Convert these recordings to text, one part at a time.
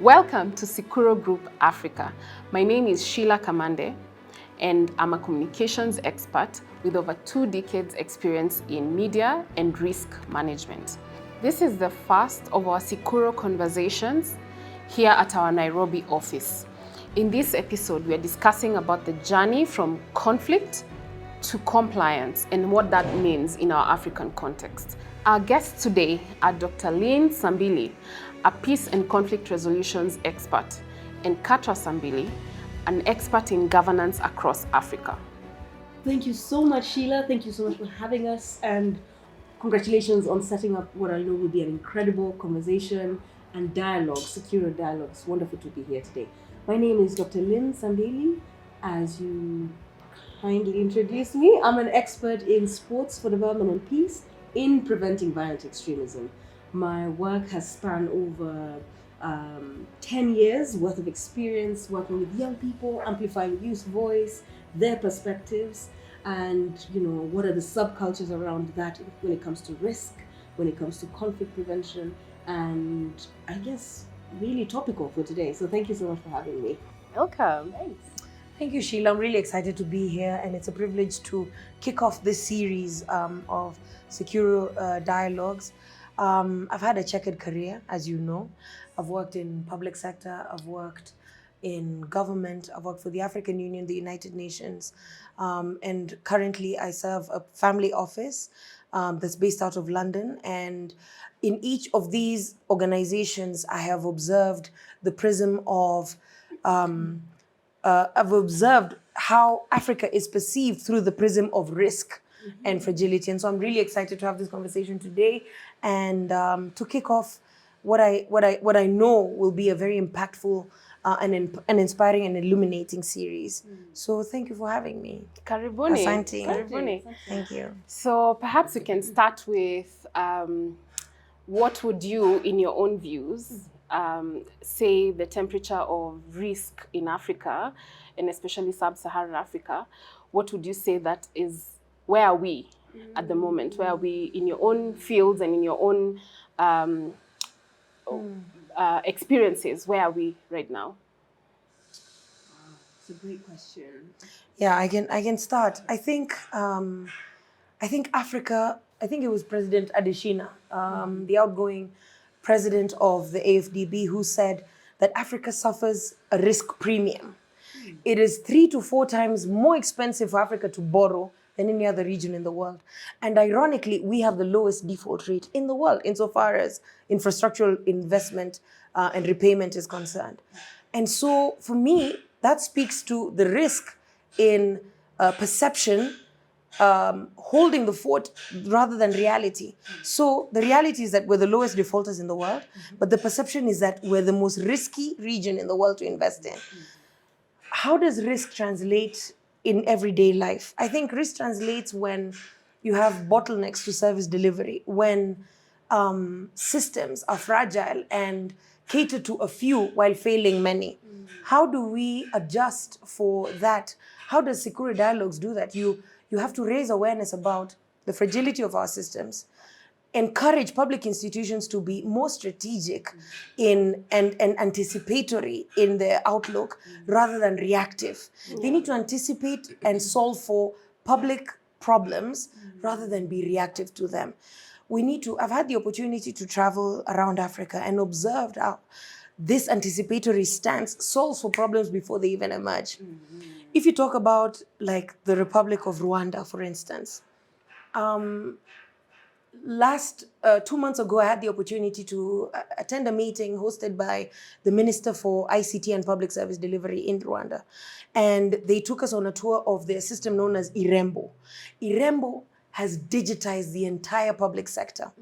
Welcome to Sicuro Group Africa. My name is Sheila Kamande, and I'm a communications expert with over 2 decades experience in media and risk management. This is the first of our Sicuro Conversations here at our Nairobi office. In this episode, we are discussing about the journey from conflict to compliance and what that means in our African context. Our guests today are Dr. Sambili, a peace and conflict resolutions expert, and Katra Sambili, an expert in governance across Africa. Thank you so much, Sheila. Thank you so much for having us, and congratulations on setting up what I know will be an incredible conversation and dialogue, Sicuro dialogue. It's wonderful to be here today. My name is Dr. Sambili. As you kindly introduced me, I'm an expert in sports for development and peace in preventing violent extremism. My work has spanned over 10 years worth of experience working with young people, amplifying youth voice, their perspectives, and what are the subcultures around that when it comes to risk, when it comes to conflict prevention, and I guess really topical for today. So thank you so much for having me. Welcome. Thanks. Thank you, Sheila. I'm really excited to be here, and it's a privilege to kick off this series of Sicuro Dialogues. I've had a checkered career, as you know. I've worked in public sector, I've worked in government, I've worked for the African Union, the United Nations, and currently I serve a family office that's based out of London. And in each of these organizations, I have observed the prism of I've observed how Africa is perceived through the prism of risk and fragility. And so I'm really excited to have this conversation today and to kick off what I know will be a very impactful and inspiring and illuminating series. So thank you for having me. Karibuni. Asante. Karibuni. Thank you. So perhaps we can start with what would you, in your own views, say the temperature of risk in Africa, and especially sub-Saharan Africa? What would you say that is, where are we at the moment? Where are we in your own fields and in your own experiences? Where are we right now? It's a great question. Yeah, I can start. I think Africa, I think it was President Adesina, the outgoing president of the AFDB, who said that Africa suffers a risk premium. It is 3 to 4 times more expensive for Africa to borrow than any other region in the world. And ironically, we have the lowest default rate in the world insofar as infrastructural investment and repayment is concerned. And so for me, that speaks to the risk in perception holding the fort rather than reality. So the reality is that we're the lowest defaulters in the world, but the perception is that we're the most risky region in the world to invest in. How does risk translate in everyday life? I think risk translates when you have bottlenecks to service delivery, when systems are fragile and cater to a few while failing many. How do we adjust for that? How does Sicuro Dialogues do that? You have to raise awareness about the fragility of our systems, encourage public institutions to be more strategic and anticipatory in their outlook rather than reactive. They need to anticipate and solve for public problems rather than be reactive to them. I've had the opportunity to travel around Africa and observed how this anticipatory stance solves for problems before they even emerge. If you talk about like the Republic of Rwanda, for instance, 2 months ago, I had the opportunity to attend a meeting hosted by the Minister for ICT and Public Service Delivery in Rwanda. And they took us on a tour of their system known as Irembo. Irembo has digitized the entire public sector.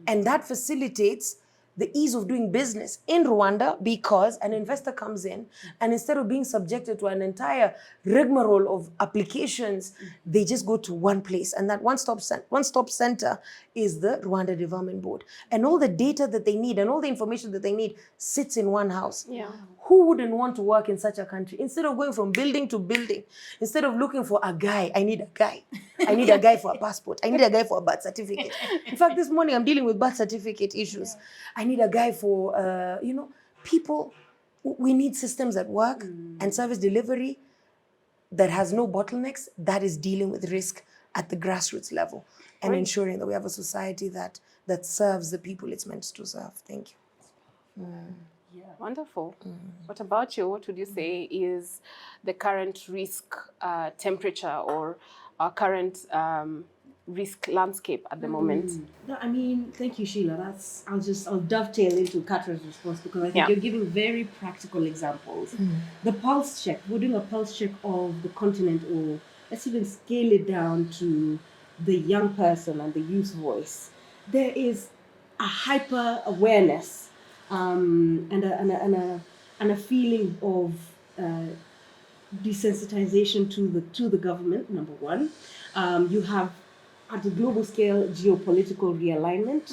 And that facilitates the ease of doing business in Rwanda because an investor comes in and instead of being subjected to an entire rigmarole of applications, they just go to one place. And that one-stop center is the Rwanda Development Board. And all the data that they need and all the information that they need sits in one house. Yeah. Who wouldn't want to work in such a country? Instead of going from building to building, instead of looking for a guy, I need a guy. I need a guy for a passport. I need a guy for a birth certificate. In fact, this morning I'm dealing with birth certificate issues. I need a guy for, people. We need systems that work and service delivery that has no bottlenecks, that is dealing with risk at the grassroots level and ensuring that we have a society that serves the people it's meant to serve. Thank you. Wonderful. What about you? What would you say is the current risk temperature or our current risk landscape at the moment? No, I mean, thank you, Sheila. I'll dovetail into Katra's response because I think you're giving very practical examples. The pulse check, we're doing a pulse check of the continent, or let's even scale it down to the young person and the youth voice. There is a hyper awareness and a feeling of desensitization to the government. Number one, you have at the global scale geopolitical realignment.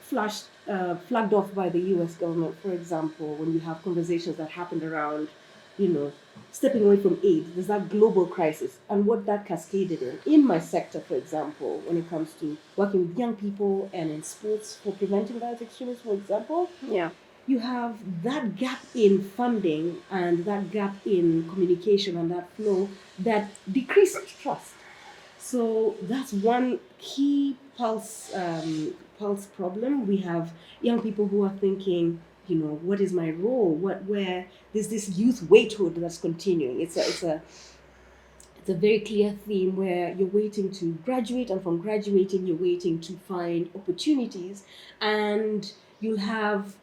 Flagged off by the U.S. government, for example, when you have conversations that happened around, stepping away from aid. There's that global crisis and what that cascaded in my sector, for example, when it comes to working with young people and in sports for preventing violent extremism, for example. You have that gap in funding and that gap in communication and that flow that decreases trust. So that's one key pulse problem. We have young people who are thinking, what is my role? Where there's this youth waithood that's continuing. It's a very clear theme where you're waiting to graduate, and from graduating you're waiting to find opportunities, and you have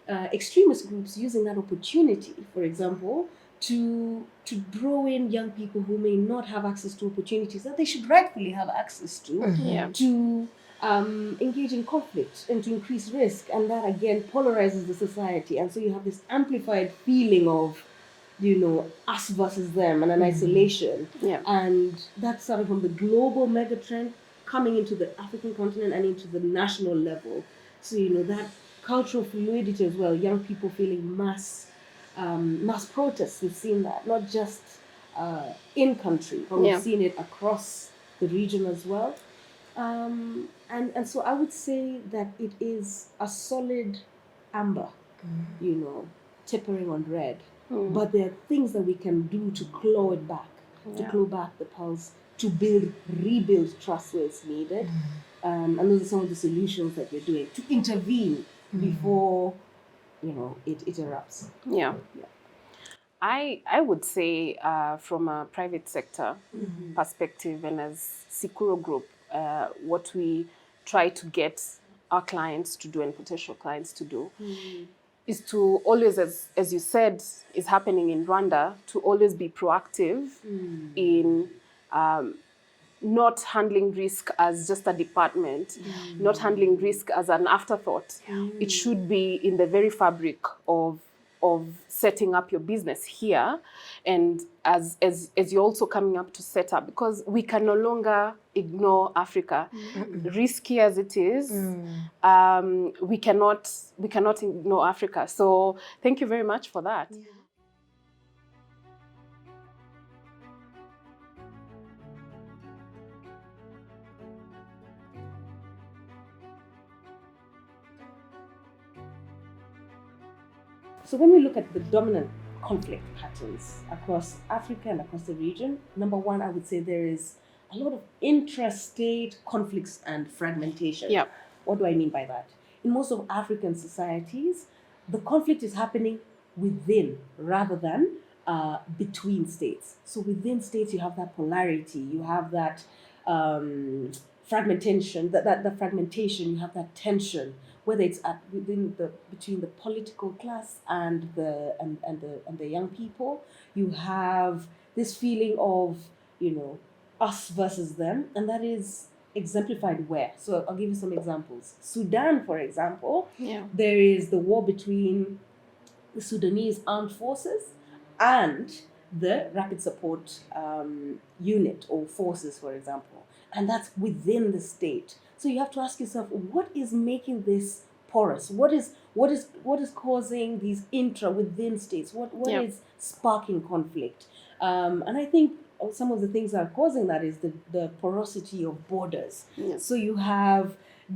extremist groups using that opportunity, for example, to draw in young people who may not have access to opportunities that they should rightfully have access to, to engage in conflict and to increase risk. And that again polarizes the society. And so you have this amplified feeling of, us versus them and an isolation. And that's starting from the global megatrend coming into the African continent and into the national level. So, that cultural fluidity as well, young people feeling mass protests. We've seen that, not just in country, but we've seen it across the region as well. And so I would say that it is a solid amber, tippering on red. But there are things that we can do to claw it back, to claw back the pulse, to rebuild trust where it's needed. And those are some of the solutions that you're doing to intervene before, it erupts. I would say from a private sector perspective, and as Sicuro Group, what we try to get our clients to do and potential clients to do is to always, as you said, is happening in Rwanda, to always be proactive in not handling risk as just a department, not handling risk as an afterthought. It should be in the very fabric of setting up your business here, and as you're also coming up to set up, because we can no longer ignore Africa, risky as it is. We cannot ignore Africa. So thank you very much for that. So when we look at the dominant conflict patterns across Africa and across the region, number one, I would say there is a lot of intrastate conflicts and fragmentation. What do I mean by that? In most of African societies, the conflict is happening within rather than between states. So within states, you have that polarity, you have that fragmentation, the fragmentation, you have that tension, whether it's between the political class and the young people. You have this feeling of, us versus them, and that is exemplified where? So I'll give you some examples. Sudan, for example, there is the war between the Sudanese armed forces and the rapid support unit or forces, for example, and that's within the state. So you have to ask yourself, what is making this porous? What is causing these within states? What Yeah. is sparking conflict? And I think some of the things that are causing that is the porosity of borders. Yeah. So you have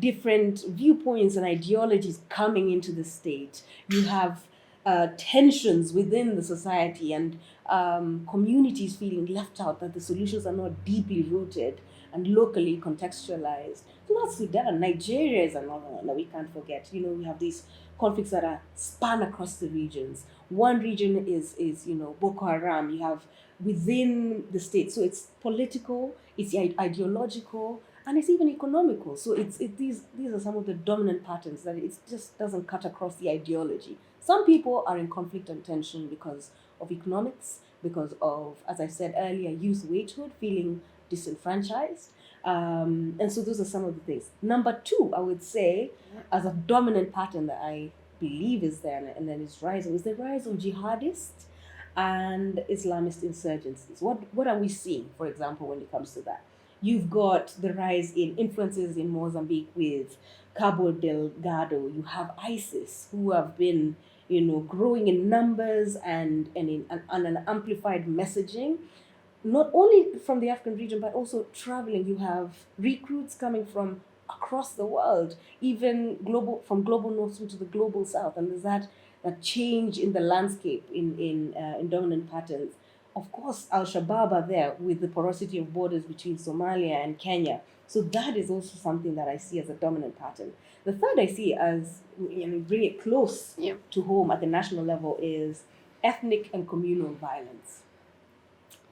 different viewpoints and ideologies coming into the state. You have tensions within the society and communities feeling left out, that the solutions are not deeply rooted and locally contextualized. So that's Sudan. Nigeria is another one that we can't forget. We have these conflicts that are span across the regions. One region is Boko Haram. You have within the state. So it's political, it's ideological, and it's even economical. So these are some of the dominant patterns that it just doesn't cut across the ideology. Some people are in conflict and tension because of economics, because of, as I said earlier, youth waithood, feeling disenfranchised. And so those are some of the things. Number two, I would say, as a dominant pattern that I believe is there and then is rising, is the rise of jihadists and Islamist insurgencies. What are we seeing, for example, when it comes to that? You've got the rise in influences in Mozambique with Cabo Delgado. You have ISIS, who have been, growing in numbers and in an amplified messaging, not only from the African region, but also traveling. You have recruits coming from across the world, even from global north to the global south. And there's that change in the landscape in dominant patterns. Of course, Al-Shabaab are there with the porosity of borders between Somalia and Kenya. So that is also something that I see as a dominant pattern. The third I see as, bring it close to home at the national level, is ethnic and communal violence.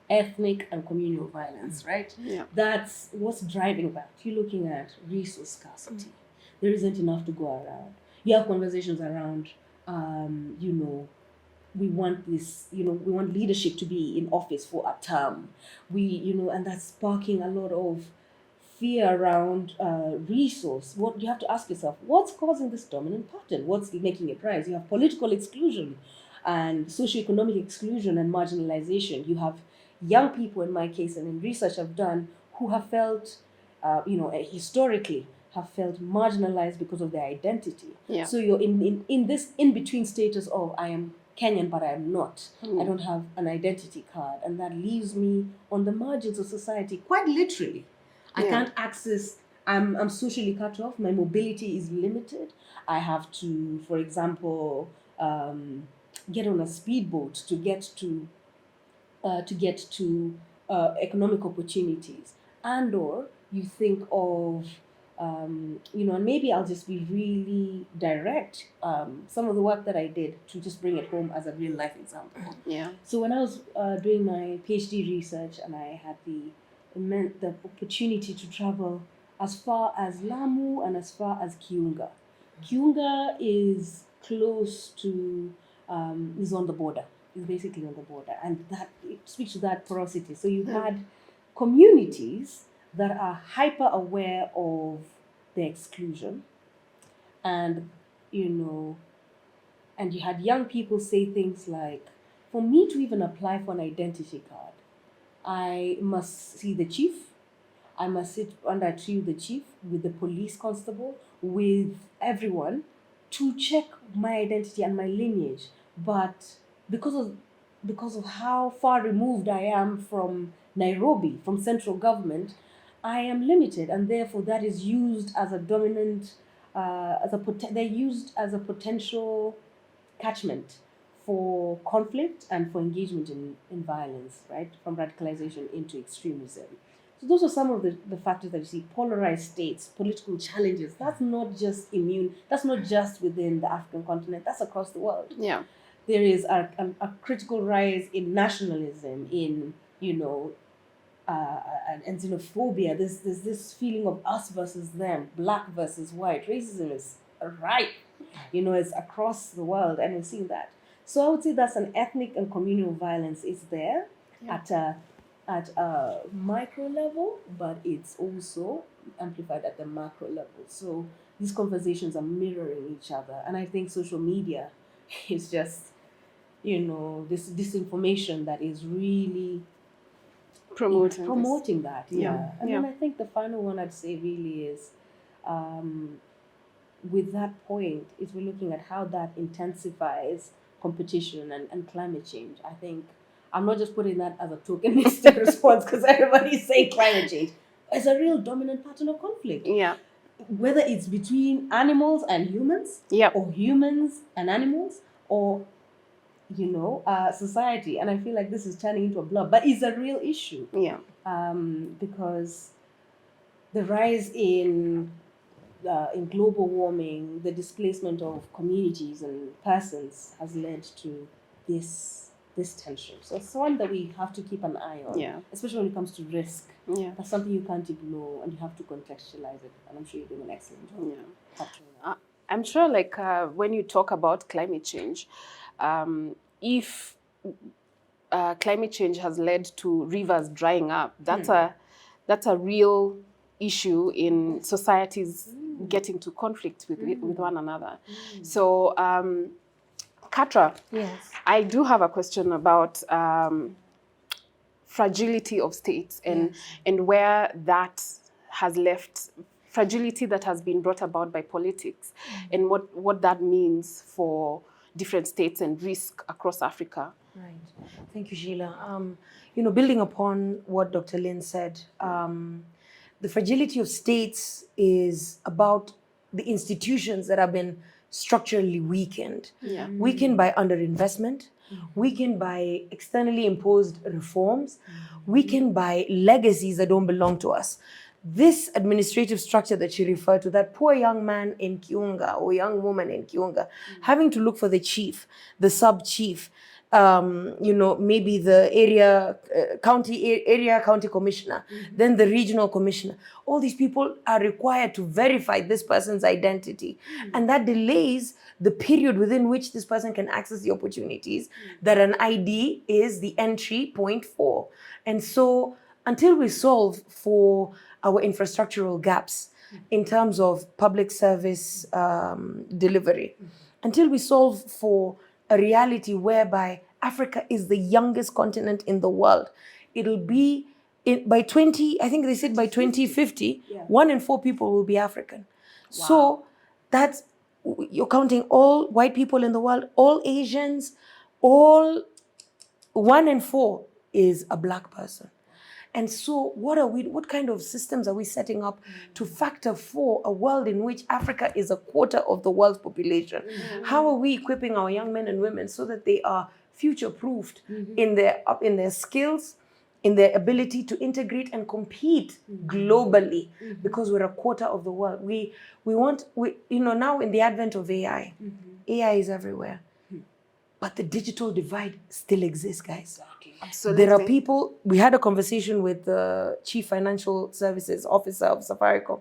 Ethnic and communal violence, right? Yeah. That's what's driving that. You're looking at resource scarcity. There isn't enough to go around. You have conversations around, we want this, we want leadership to be in office for a term. And that's sparking a lot of fear around resource. What you have to ask yourself, what's causing this dominant pattern? What's making it rise? You have political exclusion and socioeconomic exclusion and marginalization. You have young people, in my case, and in research I've done, who have felt, historically, have felt marginalized because of their identity. Yeah. So you're in this in-between status of, I am Kenyan, but I am not. I don't have an identity card. And that leaves me on the margins of society, quite literally. I can't access, I'm socially cut off. My mobility is limited. I have to, for example, get on a speedboat to get to economic opportunities. And or you think of, and maybe I'll just be really direct. Some of the work that I did, to just bring it home as a real life example. Yeah. So when I was doing my PhD research, and I had the opportunity to travel as far as Lamu and as far as Kiunga. Kiunga is close to, is on the border. It's basically on the border, and that it speaks to that porosity. So you had communities that are hyper aware of their exclusion, and and you had young people say things like, for me to even apply for an identity card, I must see the chief, I must sit under a tree with the chief, with the police constable, with everyone, to check my identity and my lineage. But because of how far removed I am from Nairobi, from central government, I am limited, and therefore that is used as a dominant, they're used as a potential catchment for conflict and for engagement in violence, right? From radicalization into extremism. So those are some of the factors that you see. Polarized states, political challenges. That's not just that's not just within the African continent, that's across the world. Yeah. There is a critical rise in nationalism, in, and xenophobia. There's this feeling of us versus them, black versus white. Racism is ripe, it's across the world, and we're seeing that. So I would say that's an ethnic and communal violence is there at a micro level, but it's also amplified at the macro level. So these conversations are mirroring each other, and I think social media is just, this disinformation that is really promoting that. And then I think the final one I'd say really is with that point, if we're looking at how that intensifies competition and climate change, I think I'm not just putting that as a tokenistic response because everybody's saying climate change. It's a real dominant pattern of conflict. Yeah. Whether it's between animals and humans, Yeah. or humans and animals, or society. And I feel like this is turning into a blur, but it's a real issue. Yeah. Because the rise in global warming, the displacement of communities and persons has led to this tension. So it's one that we have to keep an eye on, Yeah. especially when it comes to risk. Yeah. That's something you can't ignore, and you have to contextualize it. And I'm sure you're doing an excellent job. Yeah. Capturing that. I'm sure, like, when you talk about climate change, if climate change has led to rivers drying up, that's a real issue in societies getting to conflict with one another. So, Katra, Yes. I do have a question about fragility of states and where that has left fragility that has been brought about by politics and what that means for different states and risk across Africa. Right. Thank you, Sheila. Building upon what Dr. Lin said, the fragility of states is about the institutions that have been structurally weakened. Yeah. Weakened by underinvestment, weakened by externally imposed reforms, weakened by legacies that don't belong to us. This administrative structure that she referred to, that poor young man in Kiunga or young woman in Kiunga, having to look for the chief, the sub-chief, maybe the county commissioner, then the regional commissioner. All these people are required to verify this person's identity. And that delays the period within which this person can access the opportunities that an ID is the entry point for. And so until we solve for our infrastructural gaps in terms of public service delivery, until we solve for a reality whereby Africa is the youngest continent in the world, it'll be by 2050, 1 in 4 people will be African. Wow. So that's, you're counting all white people in the world, all Asians, all 1 in 4 is a Black person. And so what kind of systems are we setting up to factor for a world in which Africa is a quarter of the world's population? How are we equipping our young men and women so that they are future-proofed in their skills, in their ability to integrate and compete globally? Because we're a quarter of the world. We now in the advent of AI, AI is everywhere. But the digital divide still exists, guys. Absolutely. There are people, we had a conversation with the Chief Financial Services Officer of Safaricom,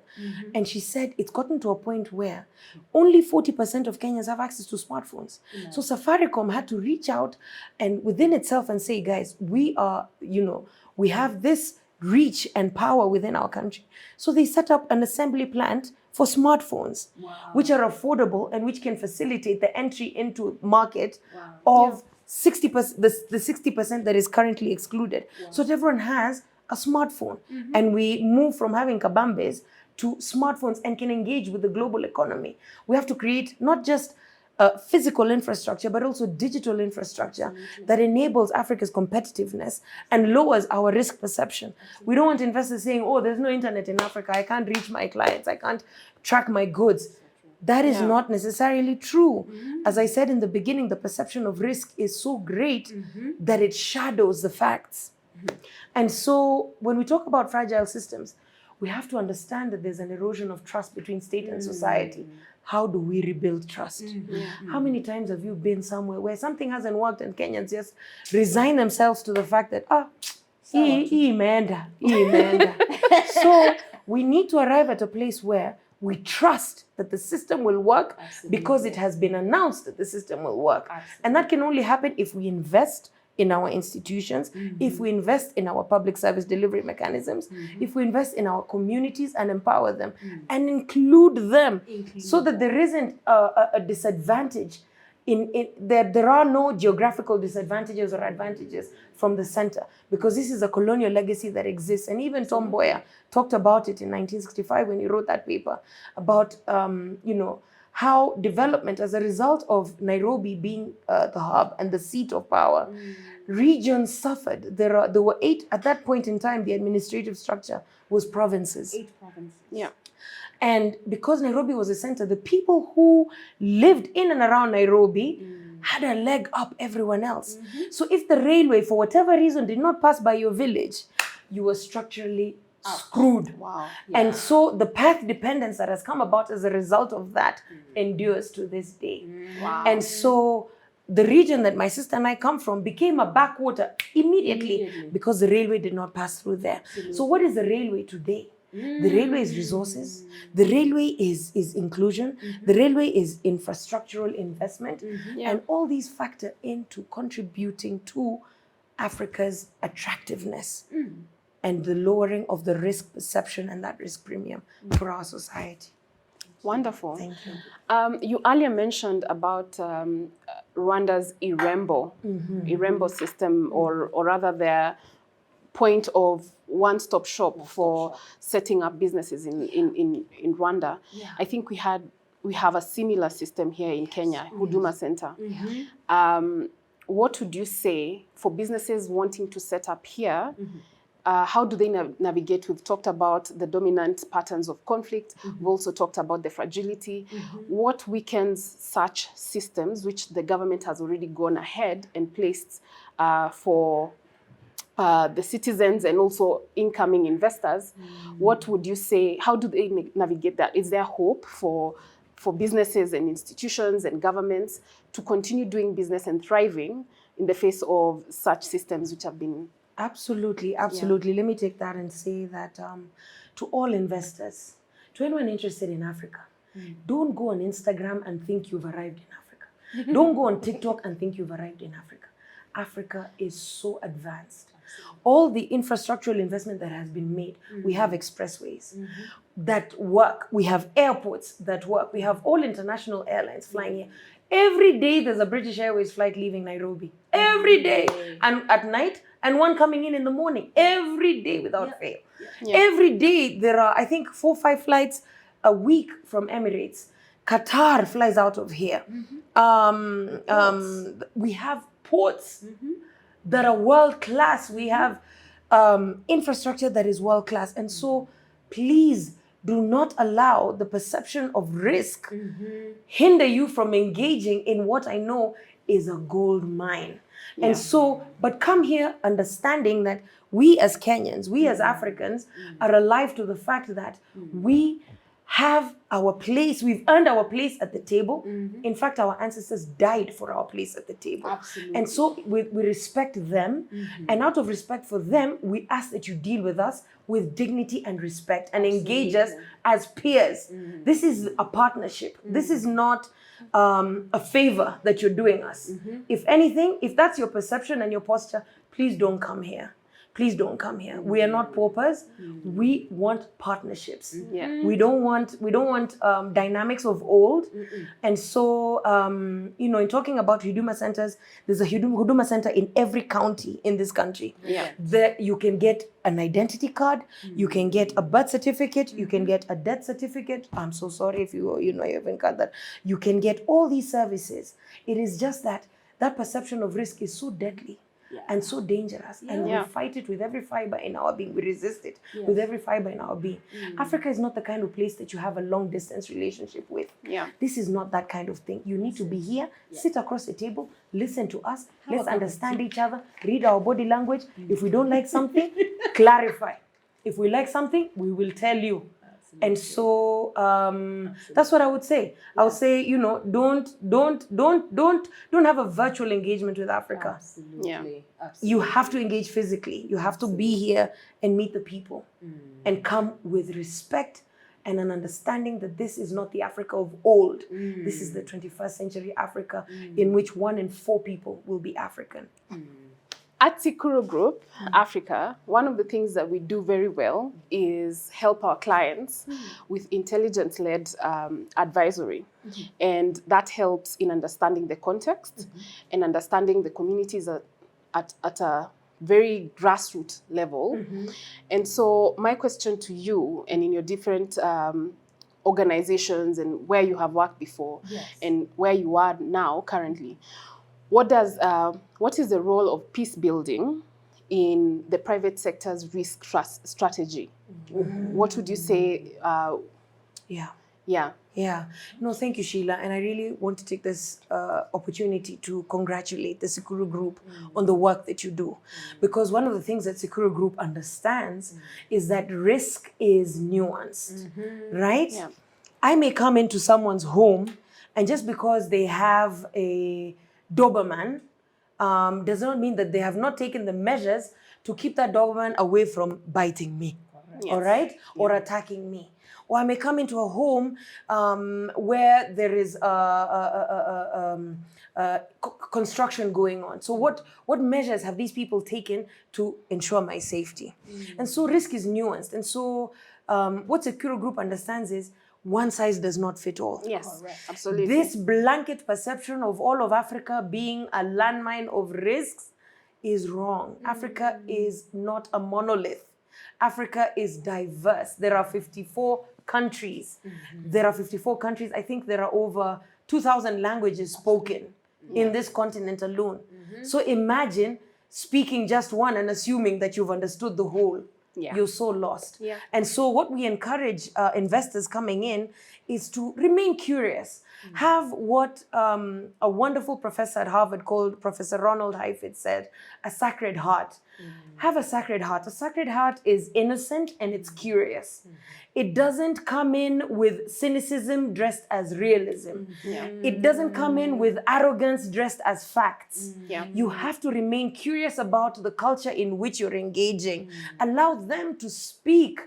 and she said it's gotten to a point where only 40% of Kenyans have access to smartphones. So Safaricom had to reach out and within itself and say, guys, we have this reach and power within our country. So they set up an assembly plant for smartphones, which are affordable and which can facilitate the entry into market of 60%, the 60% that is currently excluded. So that everyone has a smartphone. And we move from having kabambes to smartphones and can engage with the global economy. We have to create not just physical infrastructure, but also digital infrastructure that enables Africa's competitiveness and lowers our risk perception. We don't want investors saying, oh, there's no internet in Africa, I can't reach my clients, I can't track my goods. That is not necessarily true. As I said in the beginning, the perception of risk is so great that it shadows the facts. And so when we talk about fragile systems, we have to understand that there's an erosion of trust between state and society. How do we rebuild trust? How many times have you been somewhere where something hasn't worked and Kenyans just resign themselves to the fact that, So we need to arrive at a place where we trust that the system will work because it has been announced that the system will work. And that can only happen if we invest in our institutions, if we invest in our public service delivery mechanisms, if we invest in our communities and empower them and include them so that there isn't a disadvantage. There are no geographical disadvantages or advantages from the center, because this is a colonial legacy that exists. And even Tom Mboya talked about it in 1965 when he wrote that paper about, how development, as a result of Nairobi being the hub and the seat of power, regions suffered. There were 8 at that point in time. The administrative structure was provinces. 8 provinces. Yeah. And because Nairobi was a center, the people who lived in and around Nairobi had a leg up everyone else. So if the railway, for whatever reason, did not pass by your village, you were structurally screwed. Wow. And so the path dependence that has come about as a result of that endures to this day. Wow. And so the region that my sister and I come from became a backwater immediately because the railway did not pass through there. So what is the railway today? The railway is resources. The railway is inclusion. The railway is infrastructural investment. And all these factor into contributing to Africa's attractiveness and the lowering of the risk perception and that risk premium for our society. Wonderful. Thank you. You earlier mentioned about Rwanda's Irembo system, or rather their point of one-stop shop for setting up businesses in Rwanda. Yeah. I think we have a similar system here in Kenya, Huduma Center. What would you say for businesses wanting to set up here? How do they navigate? We've talked about the dominant patterns of conflict. We've also talked about the fragility. What weakens such systems, which the government has already gone ahead and placed for the citizens and also incoming investors? What would you say? How do they navigate that? Is there hope for businesses and institutions and governments to continue doing business and thriving in the face of such systems which have been... Absolutely, absolutely. Let me take that and say that to all investors, to anyone interested in Africa, don't go on Instagram and think you've arrived in Africa. Don't go on TikTok and think you've arrived in Africa. Africa is so advanced. All the infrastructural investment that has been made, we have expressways that work, we have airports that work, we have all international airlines flying here. Every day there's a British Airways flight leaving Nairobi. Every day. And at night, and one coming in the morning. Every day without fail. Every day there are, I think, 4 or 5 flights a week from Emirates. Qatar flies out of here. We have ports that are world class. We have infrastructure that is world class. And so please do not allow the perception of risk hinder you from engaging in what I know is a gold mine. And so, but come here understanding that we as Kenyans, we as Africans are alive to the fact that we have our place, we've earned our place at the table. In fact, our ancestors died for our place at the table. Absolutely. And so we respect them. And out of respect for them, we ask that you deal with us with dignity and respect and engage us as peers. This is a partnership. This is not a favor that you're doing us. If anything, if that's your perception and your posture, please don't come here. Please don't come here. We are not paupers. We want partnerships. We don't want dynamics of old. And so, in talking about Huduma centers, there's a Huduma center in every county in this country. There you can get an identity card, you can get a birth certificate, you can get a death certificate. I'm so sorry if you haven't got that. You can get all these services. It is just that perception of risk is so deadly. And so dangerous. And we fight it with every fiber in our being. We resist it with every fiber in our being. Africa is not the kind of place that you have a long distance relationship with. This is not that kind of thing. You need to be here, sit across the table, listen to us, let's understand each other, read our body language. If we don't like something, clarify. If we like something, we will tell you. And so that's what I would say. I would say, don't have a virtual engagement with Africa. Absolutely. You have to engage physically. You have to be here and meet the people and come with respect and an understanding that this is not the Africa of old. This is the 21st century Africa in which 1 in 4 people will be African. At Sicuro Group, Africa, one of the things that we do very well is help our clients with intelligence-led advisory. And that helps in understanding the context and understanding the communities at a very grassroots level. And so my question to you, and in your different organizations and where you have worked before Yes. and where you are now currently, what is the role of peace building in the private sector's risk trust strategy? What would you say? Yeah. Yeah. Yeah. No, thank you, Sheila. And I really want to take this opportunity to congratulate the Sicuro Group on the work that you do. Because one of the things that Sicuro Group understands is that risk is nuance, right? Yeah. I may come into someone's home, and just because they have a Doberman does not mean that they have not taken the measures to keep that Doberman away from biting me. Yes. All right? Or attacking me. Or I may come into a home where there is construction going on. So what measures have these people taken to ensure my safety? And so risk is nuanced. And so what Sicuro Group understands is one size does not fit all. Yes. Correct. Absolutely. This blanket perception of all of Africa being a landmine of risks is wrong. Africa is not a monolith. Africa is diverse. There are 54 countries. There are 54 countries. I think there are over 2,000 languages spoken in this continent alone. So imagine speaking just one and assuming that you've understood the whole. Yeah. You're so lost. Yeah. And so what we encourage investors coming in is to remain curious. Have what a wonderful professor at Harvard called Professor Ronald Heifetz said, a sacred heart. Have a sacred heart. A sacred heart is innocent and it's curious. It doesn't come in with cynicism dressed as realism. Yeah. It doesn't come in with arrogance dressed as facts. Yeah. You have to remain curious about the culture in which you're engaging. Allow them to speak.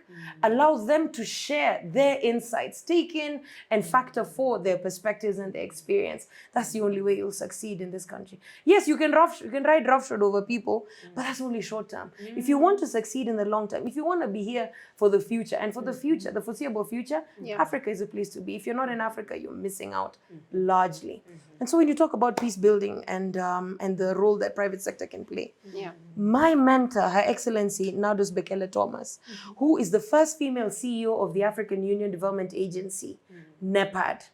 Allow them to share their insights. Take in and factor for their perspectives and their experience. That's the only way you'll succeed in this country. Yes, you can ride roughshod over people, but that's only short term. If you want to succeed in the long term, if you want to be here for the future, and for the future, the foreseeable future, Yeah. Africa is a place to be. If you're not in Africa, you're missing out largely. And so when you talk about peace building and the role that private sector can play, Yeah. my mentor, Her Excellency Nados Bekele Thomas, who is the first female CEO of the African Union Development Agency, NEPAD,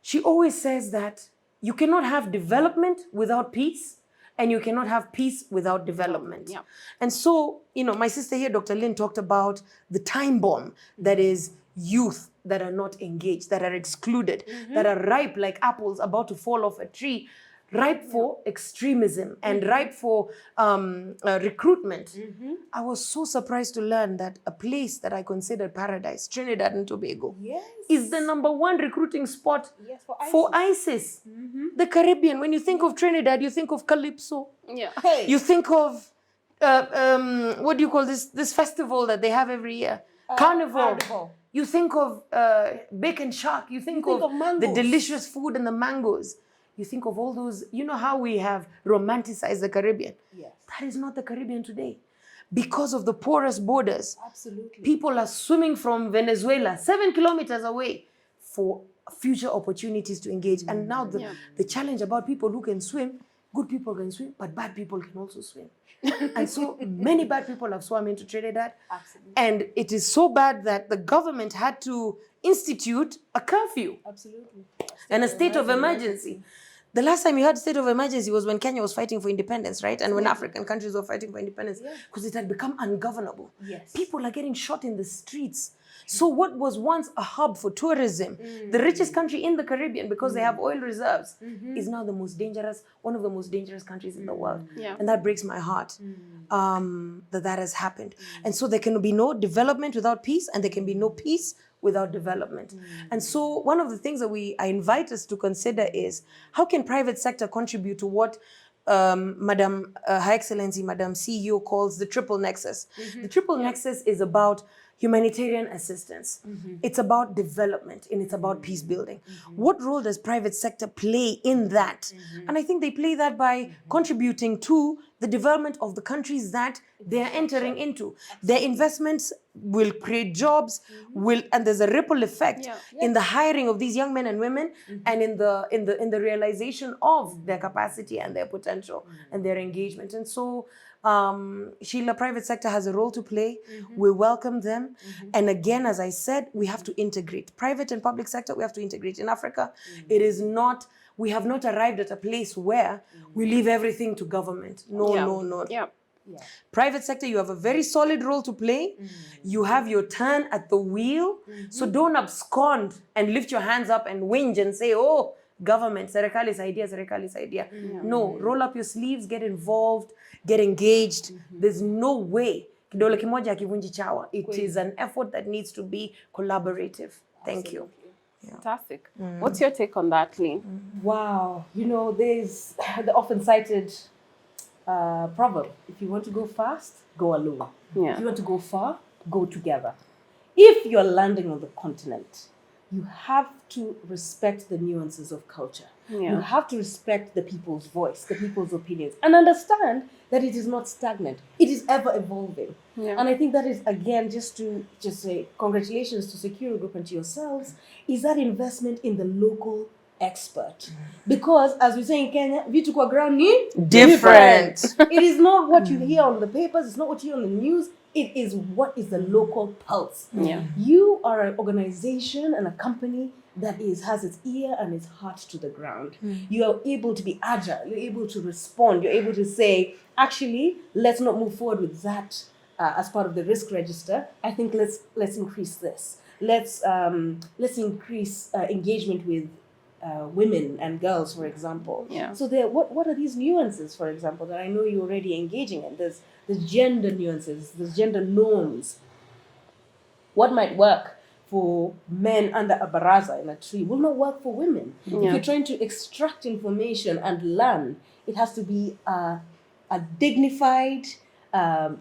she always says that you cannot have development without peace, and you cannot have peace without development. Yeah. And so, my sister here, Dr. Lynn, talked about the time bomb that is youth that are not engaged, that are excluded, that are ripe like apples about to fall off a tree, ripe for extremism and ripe for recruitment. I was so surprised to learn that a place that I considered paradise, Trinidad and Tobago, is the #1 recruiting spot for ISIS. The Caribbean. When you think of Trinidad, you think of Calypso. Yeah. You think of, what do you call this festival that they have every year? Carnival. You think of bacon shark. You think of the mangoes. delicious food and the mangoes. You think of all those, how we have romanticized the Caribbean. Yes. That is not the Caribbean today. Because of the porous borders, Absolutely. people are swimming from Venezuela 7 kilometers away for future opportunities to engage. And now the challenge about people who can swim, good people can swim, but bad people can also swim. And so many bad people have swum into Trinidad. Absolutely. And it is so bad that the government had to institute a curfew Absolutely. and a state of emergency. The last time you had state of emergency was when Kenya was fighting for independence, right? And when African countries were fighting for independence, because it had become ungovernable. Yes. People are getting shot in the streets. So what was once a hub for tourism, the richest country in the Caribbean because they have oil reserves, is now one of the most dangerous countries in the world. Yeah. And that breaks my heart that has happened. And so there can be no development without peace, and there can be no peace without development. And so one of the things that I invite us to consider is, how can private sector contribute to what Her Excellency, Madam CEO calls the triple nexus. The triple nexus is about humanitarian assistance. It's about development, and it's about peace building. What role does private sector play in that? And I think they play that by contributing to the development of the countries that they are entering into. Their investments will create jobs, and there's a ripple effect in the hiring of these young men and women, and in the realization of their capacity and their potential and their engagement. And so Sheila, private sector has a role to play. We welcome them. And again, as I said, we have to integrate. Private and public sector, we have to integrate. In Africa, it is not, we have not arrived at a place where we leave everything to government. No, no, no. Yeah. Yeah. Private sector, you have a very solid role to play. You have your turn at the wheel. So don't abscond and lift your hands up and whinge and say, oh, government, serikali's idea, serikali's idea. No, roll up your sleeves, get involved, get engaged. There's no way. Kidole kimoja hakivunji chawa. It is an effort that needs to be collaborative. Thank you. Fantastic. What's your take on that, Lynn? Wow. You know, there's the often cited proverb: if you want to go fast, go alone. Yeah. If you want to go far, go together. If you're landing on the continent, you have to respect the nuances of culture. You have to respect the people's voice, the people's opinions, and understand that it is not stagnant. It is ever evolving. And I think that is, again, just to say congratulations to Sicuro Group and to yourselves, is that investment in the local expert. Because as we say in Kenya, vitu kwa ground ni Different. It is not what you hear on the papers, it's not what you hear on the news, it is what is the local pulse. You are an organization and a company that has its ear and its heart to the ground. You are able to be agile, you're able to respond, you're able to say, actually, let's not move forward with that as part of the risk register. I think let's increase this. Let's increase engagement with women and girls, for example. So what are these nuances, for example, that I know you're already engaging in? There's gender nuances, there's gender norms. What might work for men under a baraza in a tree will not work for women. If you're trying to extract information and learn, it has to be a dignified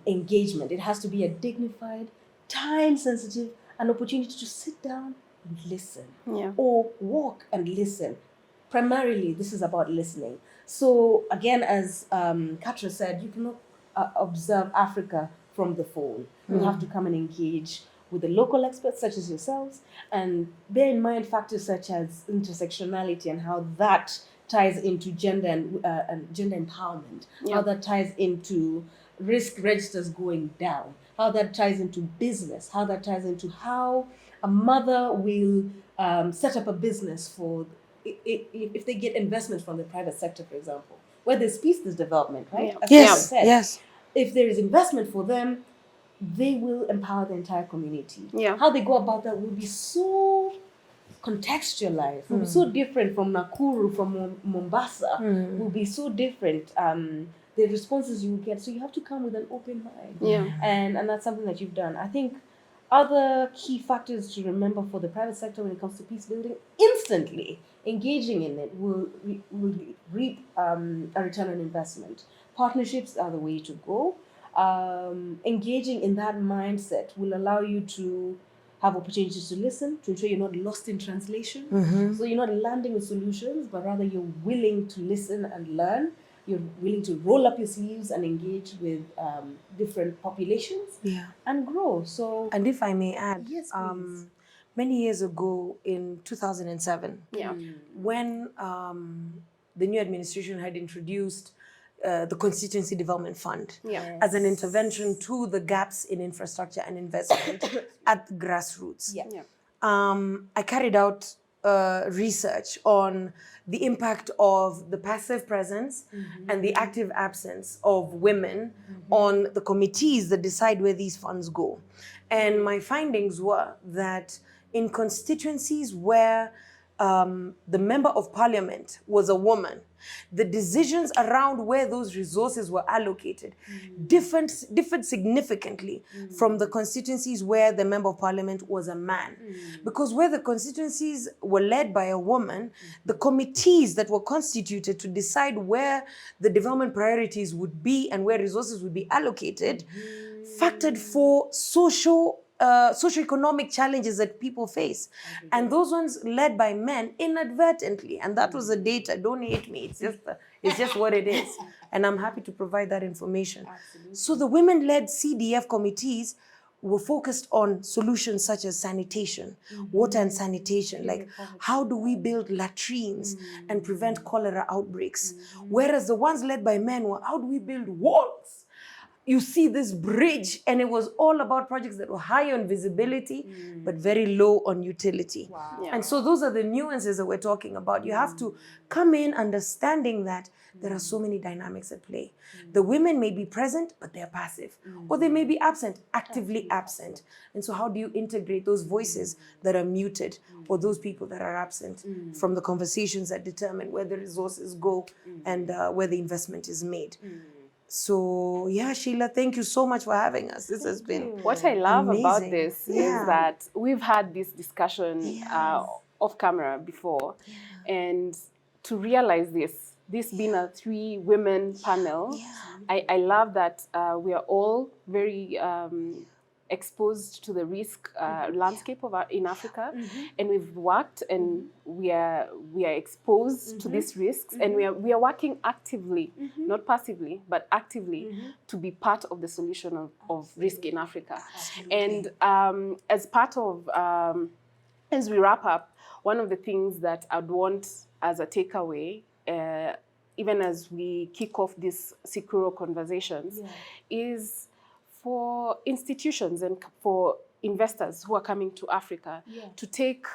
engagement. It has to be a dignified, time-sensitive, an opportunity to sit down and listen, or walk and listen. Primarily, this is about listening. So again, as Katra said, you cannot observe Africa from the phone. You have to come and engage with the local experts such as yourselves, and bear in mind factors such as intersectionality and how that ties into gender and gender empowerment, how that ties into risk registers going down, how that ties into business, how that ties into how a mother will set up a business for, if they get investment from the private sector, for example, where there's peace, there's development, right? As Yes, said, yes. if there is investment for them, they will empower the entire community. How they go about that will be so contextualized, will be so different from Nakuru, from Mombasa, will be so different. The responses you will get, so you have to come with an open mind. And that's something that you've done. I think other key factors to remember for the private sector when it comes to peace building, instantly engaging in it will reap a return on investment. Partnerships are the way to go. Engaging in that mindset will allow you to have opportunities to listen, to ensure you're not lost in translation. So you're not landing with solutions, but rather you're willing to listen and learn. You're willing to roll up your sleeves and engage with different populations and grow. So, and if I may add, yes, please. Many years ago in 2007, when the new administration had introduced the Constituency Development Fund as an intervention to the gaps in infrastructure and investment at the grassroots. I carried out research on the impact of the passive presence and the active absence of women on the committees that decide where these funds go. And my findings were that in constituencies where the member of parliament was a woman, the decisions around where those resources were allocated differed significantly from the constituencies where the member of parliament was a man. Because where the constituencies were led by a woman, the committees that were constituted to decide where the development priorities would be and where resources would be allocated factored for socioeconomic challenges that people face. And those ones led by men inadvertently. And that was the data. Don't hate me. It's just what it is. And I'm happy to provide that information. So the women-led CDF committees were focused on solutions such as sanitation, water and sanitation, like how do we build latrines and prevent cholera outbreaks? Whereas the ones led by men were, how do we build walls? you see this bridge, and it was all about projects that were high on visibility, but very low on utility. Wow. Yeah. And so those are the nuances that we're talking about. You have to come in understanding that there are so many dynamics at play. The women may be present, but they're passive. Or they may be absent, actively absent. And so how do you integrate those voices that are muted, or those people that are absent from the conversations that determine where the resources go and where the investment is made? So yeah, Sheila, thank you so much for having us. This has been What I love about amazing. this Yeah. is that we've had this discussion off camera before, and to realize this being a 3 women panel, I love that we are all very exposed to the risk landscape in Africa, and we've worked and we are exposed to these risks, and we are working actively, not passively, but actively to be part of the solution of risk in Africa. And as part of as we wrap up, one of the things that I'd want as a takeaway, even as we kick off this Sicuro Conversations, is for institutions and for investors who are coming to Africa to take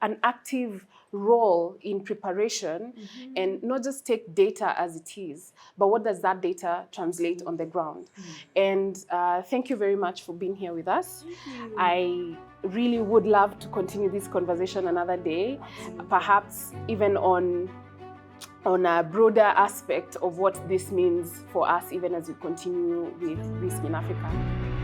an active role in preparation and not just take data as it is, but what does that data translate on the ground? And thank you very much for being here with us. I really would love to continue this conversation another day, perhaps even on a broader aspect of what this means for us, even as we continue with risk in Africa.